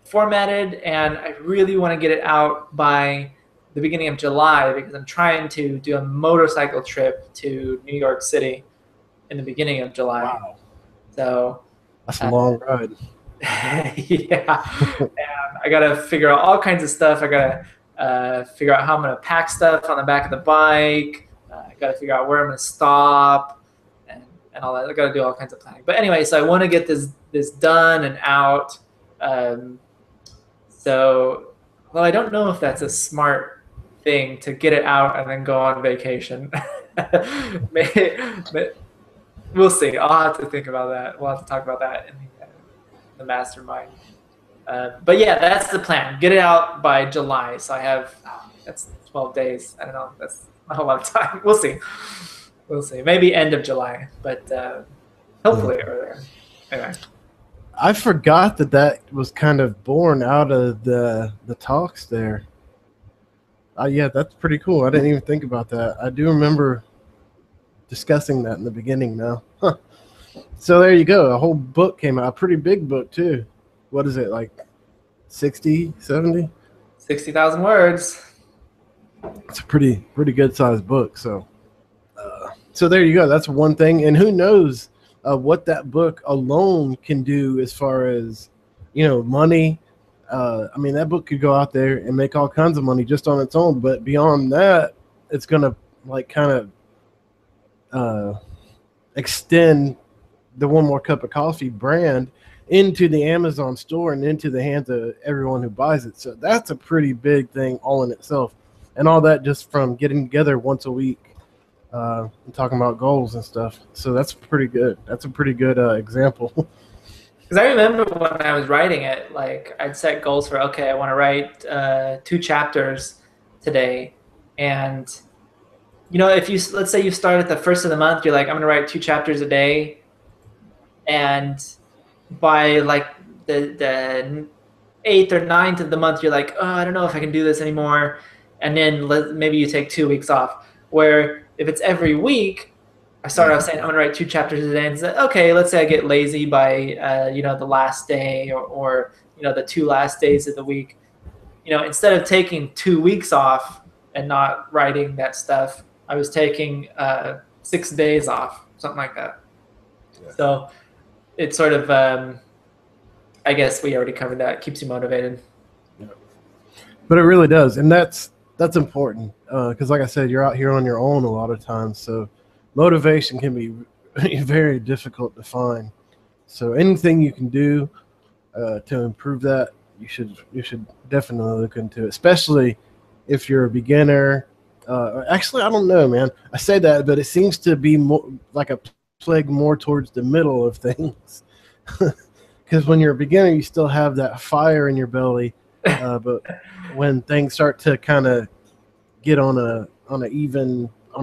formatted, and I really want to get it out by the beginning of July because I'm trying to do a motorcycle trip to New York City in the beginning of July. Wow. So That's a long ride. yeah, and I gotta figure out all kinds of stuff. I gotta figure out how I'm gonna pack stuff on the back of the bike. I gotta figure out where I'm gonna stop and all that. I gotta do all kinds of planning. But anyway, so I want to get this done and out. So, well, I don't know if that's a smart thing to get it out and then go on vacation. We'll see. I'll have to think about that. We'll have to talk about that in the mastermind. But yeah, that's the plan. Get it out by July. So I have, that's 12 days. I don't know. That's not a lot of time. We'll see. We'll see. Maybe end of July, but hopefully earlier. Anyway. I forgot that was kind of born out of the talks there. Yeah, that's pretty cool. I didn't even think about that. I do remember discussing that in the beginning now. Huh. So there you go. A whole book came out. A pretty big book, too. What is it, like 60, 70? 60,000 words. It's a pretty good sized book. So there you go. That's one thing. And who knows what that book alone can do as far as, money. I mean, that book could go out there and make all kinds of money just on its own. But beyond that, it's going to like kind of extend the One More Cup of Coffee brand into the Amazon store and into the hands of everyone who buys it. So that's a pretty big thing all in itself. And all that just from getting together once a week and talking about goals and stuff. So that's pretty good. That's a pretty good example. Because I remember when I was writing it, like I'd set goals for, okay, I want to write 2 chapters today. And, if you, let's say you start at the first of the month, you're like, I'm going to write 2 chapters a day. And by like the 8th or 9th of the month, you're like, oh, I don't know if I can do this anymore. And then maybe you take 2 weeks off. Where if it's every week, I start off saying I'm going to write 2 chapters a day. And say, okay, let's say I get lazy by, the last day or the 2 last days of the week. Instead of taking 2 weeks off and not writing that stuff, I was taking 6 days off, something like that. Yeah. So it's sort of, I guess we already covered that. It keeps you motivated. Yeah. But it really does. And that's important because like I said, you're out here on your own a lot of times. So motivation can be very difficult to find. So anything you can do to improve that, you should definitely look into it, especially if you're a beginner. Actually, I don't know, man. I say that, but it seems to be more like a plague more towards the middle of things. Because when you're a beginner, you still have that fire in your belly, but when things start to kind of get on a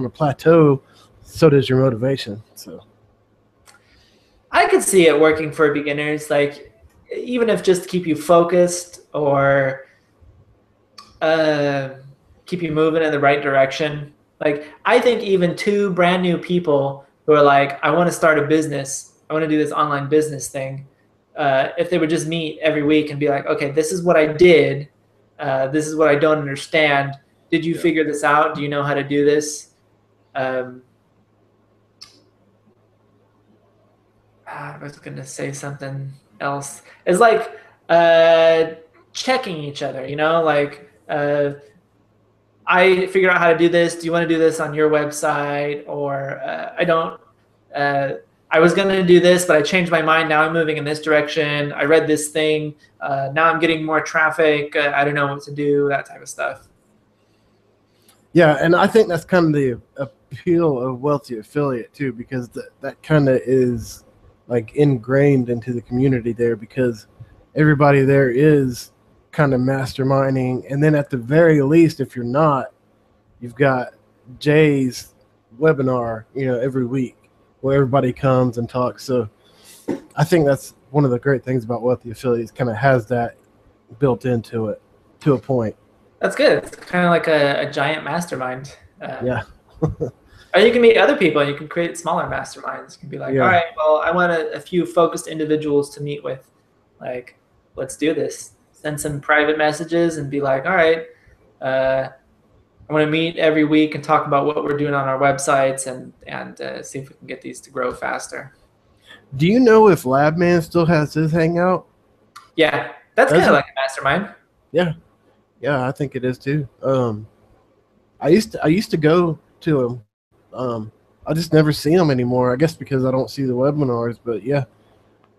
plateau, so does your motivation. So I could see it working for beginners, like even if just to keep you focused or keep you moving in the right direction. Like I think even 2 brand new people who are like, I want to start a business, I want to do this online business thing. If they would just meet every week and be like, okay, this is what I did. This is what I don't understand. Did you figure this out? Do you know how to do this? I was going to say something else. It's like checking each other, like I figured out how to do this. Do you want to do this on your website? Or I don't. I was going to do this, but I changed my mind. Now I'm moving in this direction. I read this thing. Now I'm getting more traffic. I don't know what to do, that type of stuff. Yeah, and I think that's kind of the appeal of Wealthy Affiliate too, because that kind of is like ingrained into the community there, because everybody there is kind of masterminding. And then at the very least, if you're not, you've got Jay's webinar, every week where everybody comes and talks. So I think that's one of the great things about Wealthy Affiliates, kind of has that built into it to a point. That's good. It's kind of like a giant mastermind. Yeah. Or you can meet other people and you can create smaller masterminds. You can be like, all right, well, I want a few focused individuals to meet with. Like, let's do this. Send some private messages and be like, all right, I want to meet every week and talk about what we're doing on our websites and see if we can get these to grow faster. Do you know if Labman still has his hangout? Yeah, that's Does kind of it? like a mastermind. Yeah, yeah, I think it is too. I used to go to him. I just never see them anymore. I guess because I don't see the webinars. But yeah,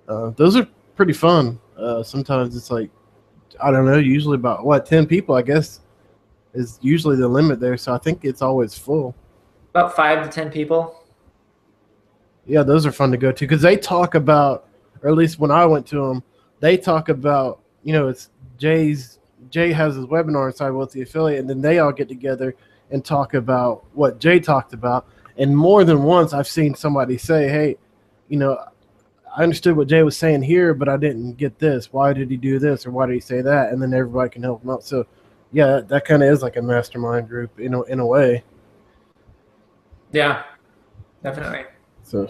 those are pretty fun. Sometimes it's like, I don't know, usually about 10 people, I guess, is usually the limit there. So I think it's always full. About 5 to 10 people. Yeah, those are fun to go to because they talk about, or at least when I went to them, they talk about, it's Jay has his webinar inside with the affiliate, and then they all get together and talk about what Jay talked about. And more than once, I've seen somebody say, hey, I understood what Jay was saying here, but I didn't get this. Why did he do this, or why did he say that? And then everybody can help him out. So, yeah, that kind of is like a mastermind group in a way. Yeah, definitely. So,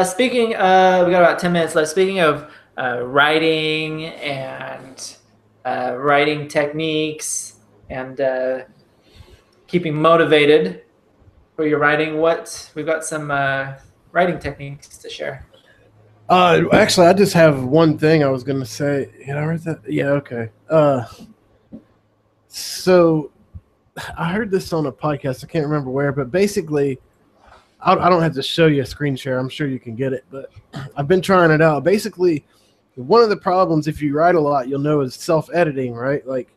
Speaking of, we got about 10 minutes left. Speaking of writing and writing techniques and keeping motivated for your writing, we've got some writing techniques to share. actually, I just have one thing I was going to say. I read that? Yeah, okay. So I heard this on a podcast. I can't remember where, but basically, I don't have to show you a screen share. I'm sure you can get it, but I've been trying it out. Basically, one of the problems if you write a lot, you'll know is self-editing, right? Like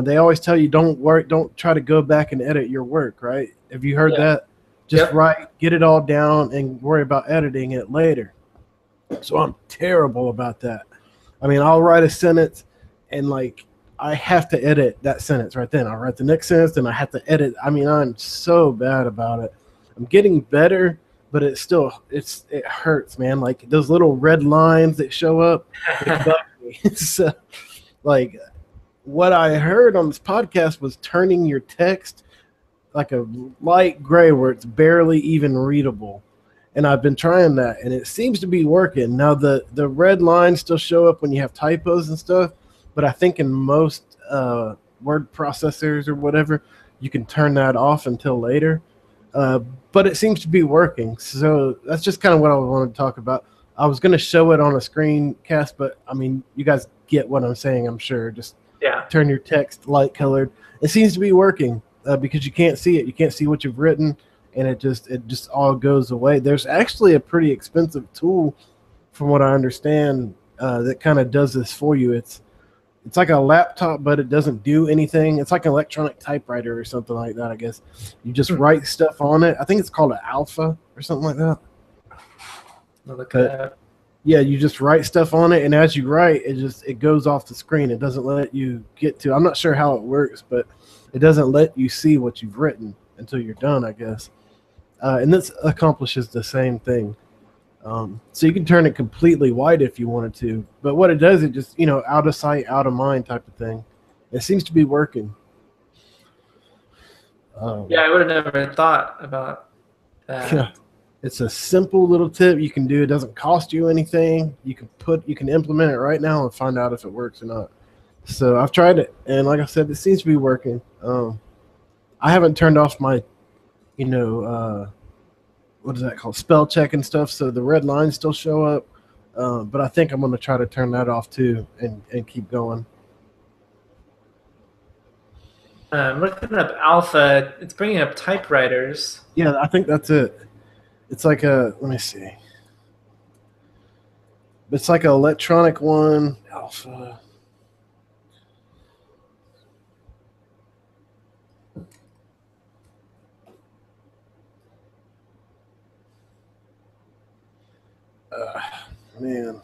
they always tell you don't try to go back and edit your work, right? Have you heard that? Just write, get it all down, and worry about editing it later. So I'm terrible about that. I mean, I'll write a sentence and like I have to edit that sentence right then. I'll write the next sentence and I have to edit. I mean, I'm so bad about it. I'm getting better, but it hurts, man. Like those little red lines that show up, they bug me. So, like what I heard on this podcast was turning your text like a light gray where it's barely even readable. And I've been trying that, and it seems to be working. Now, the red lines still show up when you have typos and stuff, but I think in most word processors or whatever, you can turn that off until later. But it seems to be working. So that's just kind of what I wanted to talk about. I was going to show it on a screencast, but, I mean, you guys get what I'm saying, I'm sure. Just turn your text light-colored. It seems to be working because you can't see it. You can't see what you've written. And it just all goes away. There's actually a pretty expensive tool, from what I understand, that kind of does this for you. It's like a laptop, but it doesn't do anything. It's like an electronic typewriter or something like that, I guess. You just write stuff on it. I think it's called an Alpha or something like that. Yeah, you just write stuff on it, and as you write, it goes off the screen. It doesn't let you get to. I'm not sure how it works, but it doesn't let you see what you've written until you're done, I guess. And this accomplishes the same thing. So you can turn it completely white if you wanted to. But what it does, it just, out of sight, out of mind type of thing. It seems to be working. Yeah, I would have never thought about that. Yeah. It's a simple little tip you can do. It doesn't cost you anything. You can implement it right now and find out if it works or not. So I've tried it, and like I said, it seems to be working. I haven't turned off my what is that called? Spell check and stuff. So the red lines still show up. But I think I'm going to try to turn that off too and keep going. I'm looking up Alpha. It's bringing up typewriters. Yeah, I think that's it. It's like let me see. It's like an electronic one. Alpha. Man.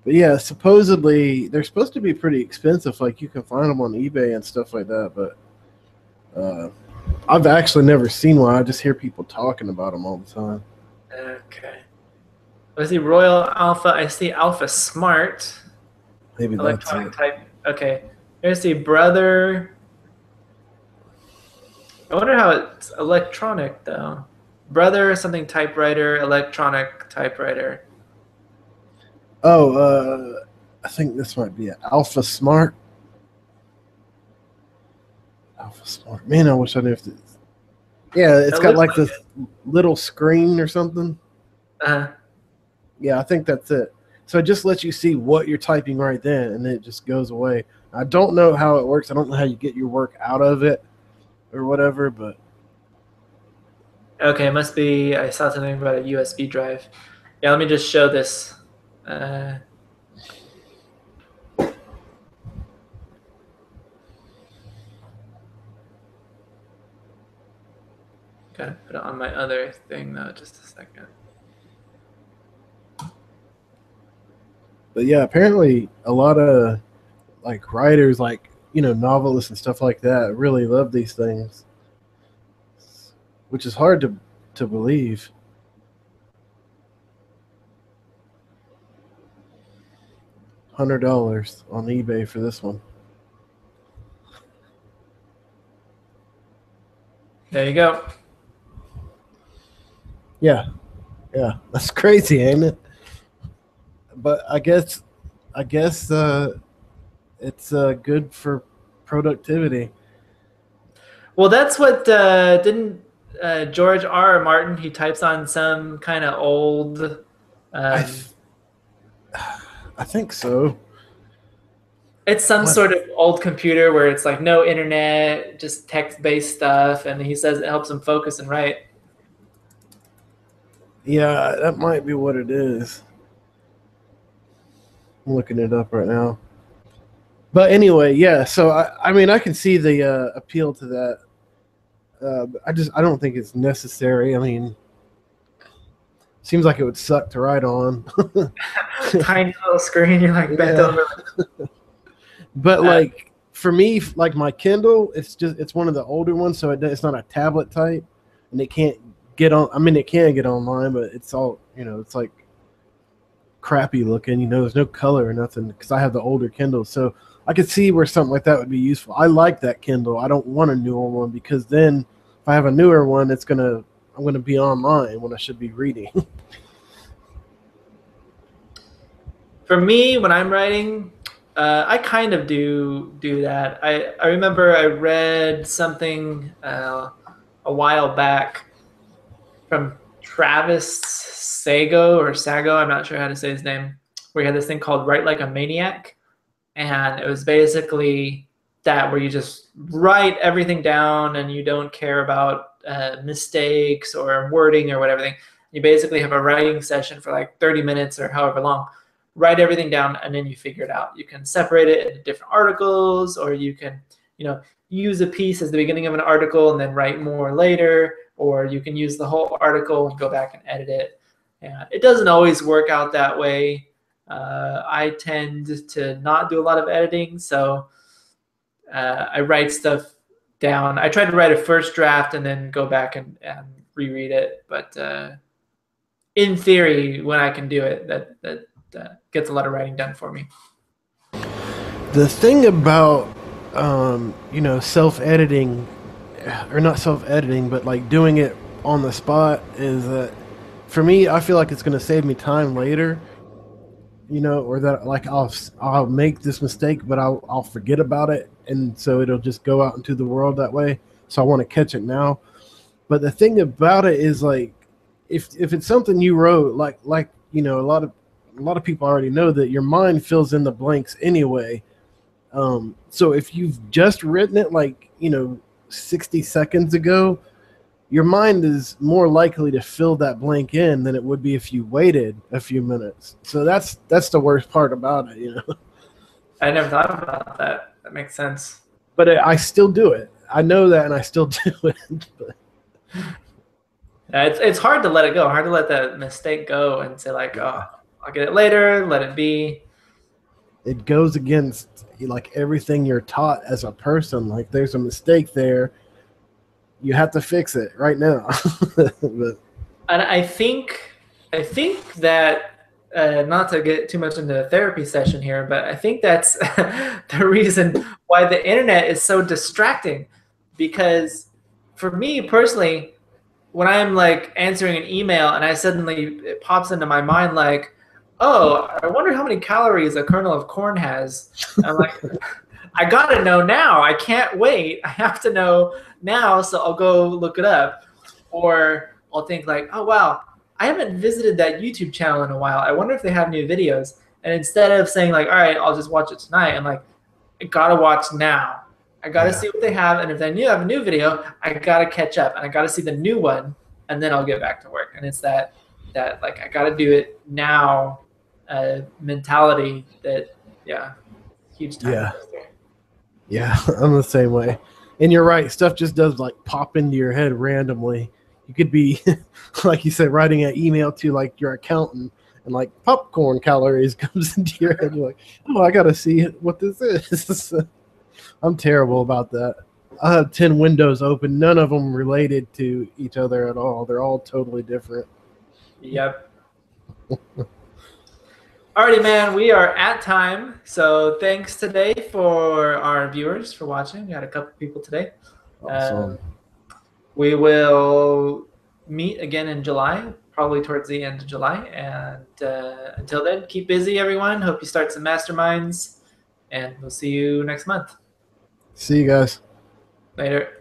But yeah, supposedly they're supposed to be pretty expensive. Like you can find them on eBay and stuff like that. But I've actually never seen one. I just hear people talking about them all the time. Okay. I see Royal Alpha. I see Alpha Smart. Maybe electronic that's it. type. Okay. Here's the Brother. I wonder how it's electronic though. Brother something typewriter, electronic typewriter. Oh, I think this might be an Alpha Smart. Alpha Smart. Man, I wish I knew if this. Yeah, it's That got looks like like this little screen or something. it. Yeah, I think that's it. So it just lets you see what you're typing right then, and then it just goes away. I don't know how it works. I don't know how you get your work out of it or whatever, but Okay, it must be. I saw something about a USB drive. Yeah, let me just show this. Gotta put it on my other thing though. Just a second. yeah, apparently a lot of like writers, like novelists and stuff like that, really love these things, which is hard to believe. $100 on eBay for this one. There you go. Yeah, yeah, that's crazy, ain't it? But I guess it's good for productivity. Well, that's what didn't George R. R. Martin? He types on some kind of old. I Um, th- I think so. it's some What? sort of old computer where it's like no internet, just text-based stuff, and he says it helps him focus and write. Yeah, that might be what it is. I'm looking it up right now. But anyway, yeah. So I mean, I can see the appeal to that. I don't think it's necessary. I mean, seems like it would suck to write on. Tiny little screen, you're like bent Yeah, over. but Uh, like for me, like my Kindle, it's one of the older ones, so it's not a tablet type, and it can't get on. I mean, it can get online, but it's all it's like crappy looking. There's no color or nothing because I have the older Kindle, so I could see where something like that would be useful. I like that Kindle. I don't want a newer one because then if I have a newer one, I'm gonna be online when I should be reading. for me, when I'm writing, I kind of do that. I remember I read something a while back from Travis Sago or Sago. I'm not sure how to say his name. Where he had this thing called "Write Like a Maniac," and it was basically that where you just write everything down and you don't care about mistakes or wording or whatever. You basically have a writing session for like 30 minutes or however long. Write everything down and then you figure it out. You can separate it into different articles, or you can, use a piece as the beginning of an article and then write more later, or you can use the whole article and go back and edit it. Yeah, it doesn't always work out that way. I tend to not do a lot of editing, so I write stuff down. I try to write a first draft and then go back and reread it. But in theory, when I can do it, that gets a lot of writing done for me. The thing about self editing, or not self editing, but like doing it on the spot is that for me, I feel like it's going to save me time later. Or that like I'll make this mistake, but I'll forget about it, and so it'll just go out into the world that way. So I want to catch it now. But the thing about it is like if it's something you wrote, like a lot of people already know that your mind fills in the blanks anyway. So if you've just written it 60 seconds ago, your mind is more likely to fill that blank in than it would be if you waited a few minutes. So that's the worst part about it. I never thought about that. That makes sense. But I still do it. I know that, and I still do it. But It's hard to let it go. Hard to let that mistake go and say like, oh, I'll get it later. Let it be. it goes against like everything you're taught as a person. Like there's a mistake there, you have to fix it right now. But And I think that not to get too much into a therapy session here, but I think that's the reason why the internet is so distracting. Because for me personally, when I'm like answering an email and I suddenly it pops into my mind like, oh, I wonder how many calories a kernel of corn has. I'm like, I gotta know now. I can't wait. I have to know now, so I'll go look it up. Or I'll think like, oh wow, I haven't visited that YouTube channel in a while. I wonder if they have new videos. And instead of saying like, all right, I'll just watch it tonight, I'm like, I gotta watch now. I gotta see what they have, and if they have a new video, I gotta catch up, and I gotta see the new one, and then I'll get back to work. And it's that like I gotta do it now mentality that huge time. Yeah. Yeah, I'm the same way. And you're right, stuff just does like pop into your head randomly. You could be, like you said, writing an email to like your accountant, and like popcorn calories comes into your head. You're like, oh, I gotta see what this is. I'm terrible about that. I have 10 windows open, none of them related to each other at all. They're all totally different. Yep. Alrighty, man, we are at time. So thanks today for our viewers for watching. We had a couple people today. Awesome. We will meet again in July, probably towards the end of July. And until then, keep busy, everyone. Hope you start some masterminds. And we'll see you next month. See you guys. Later.